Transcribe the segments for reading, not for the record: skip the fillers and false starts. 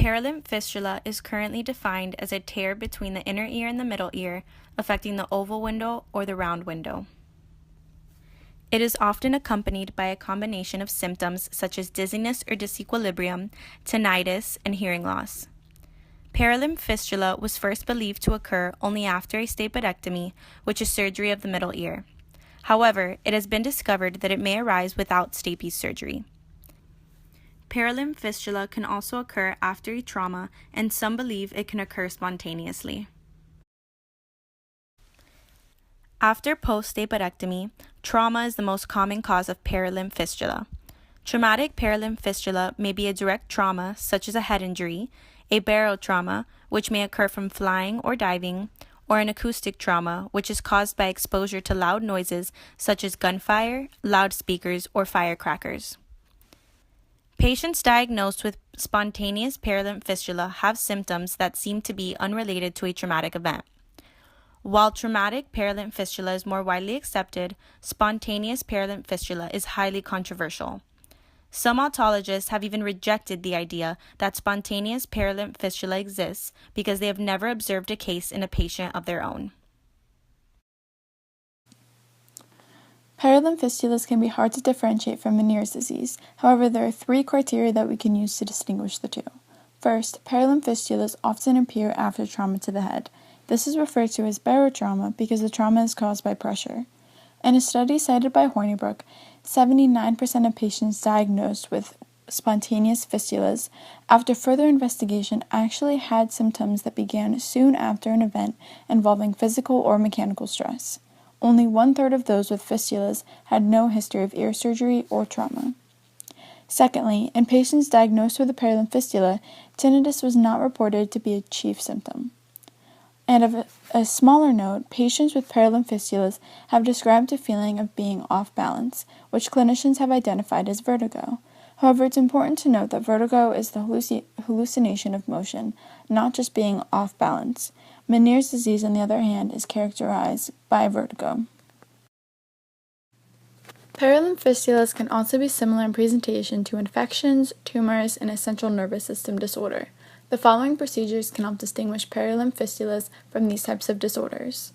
Perilymph fistula is currently defined as a tear between the inner ear and the middle ear, affecting the oval window or the round window. It is often accompanied by a combination of symptoms such as dizziness or disequilibrium, tinnitus, and hearing loss. Perilymph fistula was first believed to occur only after a stapedectomy, which is surgery of the middle ear. However, it has been discovered that it may arise without stapes surgery. Perilymph fistula can also occur after a trauma, and some believe it can occur spontaneously. After post-stapedectomy, trauma is the most common cause of perilymph fistula. Traumatic perilymph fistula may be a direct trauma, such as a head injury, a barotrauma, which may occur from flying or diving, or an acoustic trauma, which is caused by exposure to loud noises such as gunfire, loudspeakers, or firecrackers. Patients diagnosed with spontaneous perilymph fistula have symptoms that seem to be unrelated to a traumatic event. While traumatic perilymph fistula is more widely accepted, spontaneous perilymph fistula is highly controversial. Some otologists have even rejected the idea that spontaneous perilymph fistula exists because they have never observed a case in a patient of their own. Perilymph fistulas can be hard to differentiate from Meniere's disease. However, there are three criteria that we can use to distinguish the two. First, perilymph fistulas often appear after trauma to the head. This is referred to as barotrauma because the trauma is caused by pressure. In a study cited by Hornibrook, 79% of patients diagnosed with spontaneous fistulas after further investigation actually had symptoms that began soon after an event involving physical or mechanical stress. Only 1/3 of those with fistulas had no history of ear surgery or trauma. Secondly, in patients diagnosed with a perilymph fistula, tinnitus was not reported to be a chief symptom. And of a smaller note, patients with perilymph fistulas have described a feeling of being off balance, which clinicians have identified as vertigo. However, it's important to note that vertigo is the hallucination of motion, not just being off balance. Meniere's disease, on the other hand, is characterized by vertigo. Perilymph fistulas can also be similar in presentation to infections, tumors, and a central nervous system disorder. The following procedures can help distinguish perilymph fistulas from these types of disorders.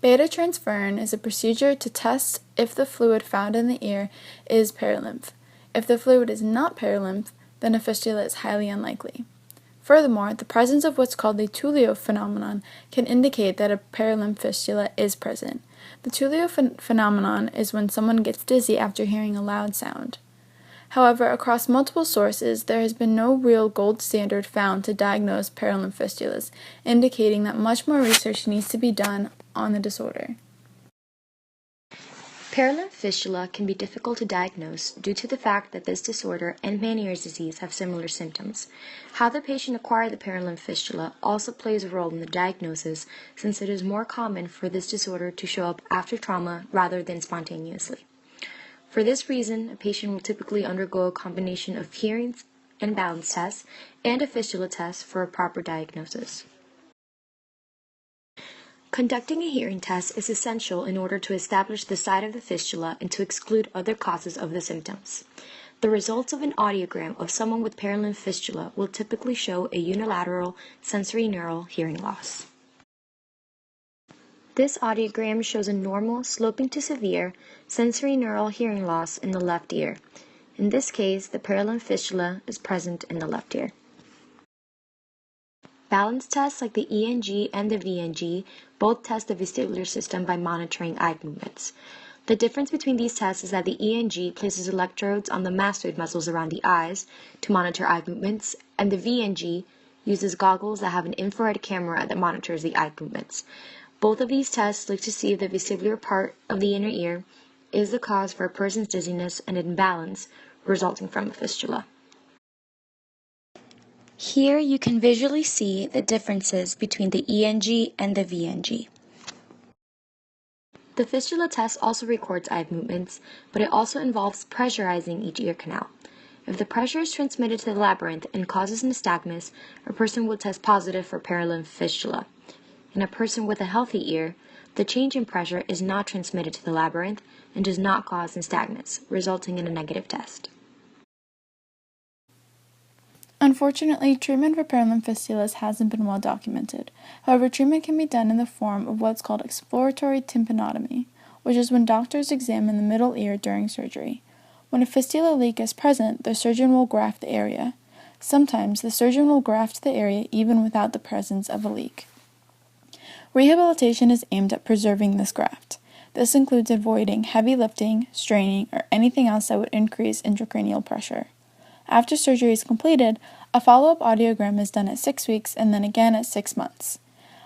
Beta transferrin is a procedure to test if the fluid found in the ear is perilymph. If the fluid is not perilymph, then a fistula is highly unlikely. Furthermore, the presence of what's called the Tullio phenomenon can indicate that a perilymph fistula is present. The Tullio phenomenon is when someone gets dizzy after hearing a loud sound. However, across multiple sources, there has been no real gold standard found to diagnose perilymph fistulas, indicating that much more research needs to be done on the disorder. Perilymph fistula can be difficult to diagnose due to the fact that this disorder and Meniere's disease have similar symptoms. How the patient acquired the perilymph fistula also plays a role in the diagnosis, since it is more common for this disorder to show up after trauma rather than spontaneously. For this reason, a patient will typically undergo a combination of hearing and balance tests and a fistula test for a proper diagnosis. Conducting a hearing test is essential in order to establish the site of the fistula and to exclude other causes of the symptoms. The results of an audiogram of someone with perilymph fistula will typically show a unilateral sensorineural hearing loss. This audiogram shows a normal, sloping to severe, sensorineural hearing loss in the left ear. In this case, the perilymph fistula is present in the left ear. Balance tests like the ENG and the VNG both test the vestibular system by monitoring eye movements. The difference between these tests is that the ENG places electrodes on the mastoid muscles around the eyes to monitor eye movements, and the VNG uses goggles that have an infrared camera that monitors the eye movements. Both of these tests look to see if the vestibular part of the inner ear is the cause for a person's dizziness and imbalance resulting from a fistula. Here you can visually see the differences between the ENG and the VNG. The fistula test also records eye movements, but it also involves pressurizing each ear canal. If the pressure is transmitted to the labyrinth and causes nystagmus, a person will test positive for perilymph fistula. In a person with a healthy ear, the change in pressure is not transmitted to the labyrinth and does not cause nystagmus, resulting in a negative test. Unfortunately, treatment for Perilymph fistulas hasn't been well documented. However, treatment can be done in the form of what's called exploratory tympanotomy, which is when doctors examine the middle ear during surgery. When a fistula leak is present, the surgeon will graft the area. Sometimes, the surgeon will graft the area even without the presence of a leak. Rehabilitation is aimed at preserving this graft. This includes avoiding heavy lifting, straining, or anything else that would increase intracranial pressure. After surgery is completed, a follow-up audiogram is done at 6 weeks and then again at 6 months.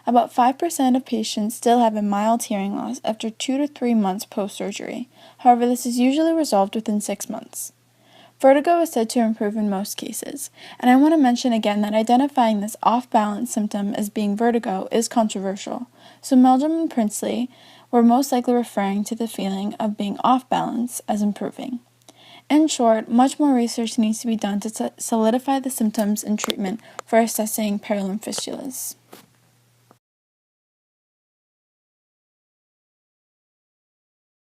About 5% of patients still have a mild hearing loss after 2 to 3 months post-surgery. However, this is usually resolved within 6 months. Vertigo is said to improve in most cases, and I want to mention again that identifying this off-balance symptom as being vertigo is controversial, so Meldrum and Princely were most likely referring to the feeling of being off-balance as improving. In short, much more research needs to be done to solidify the symptoms and treatment for assessing Perilymph fistulas.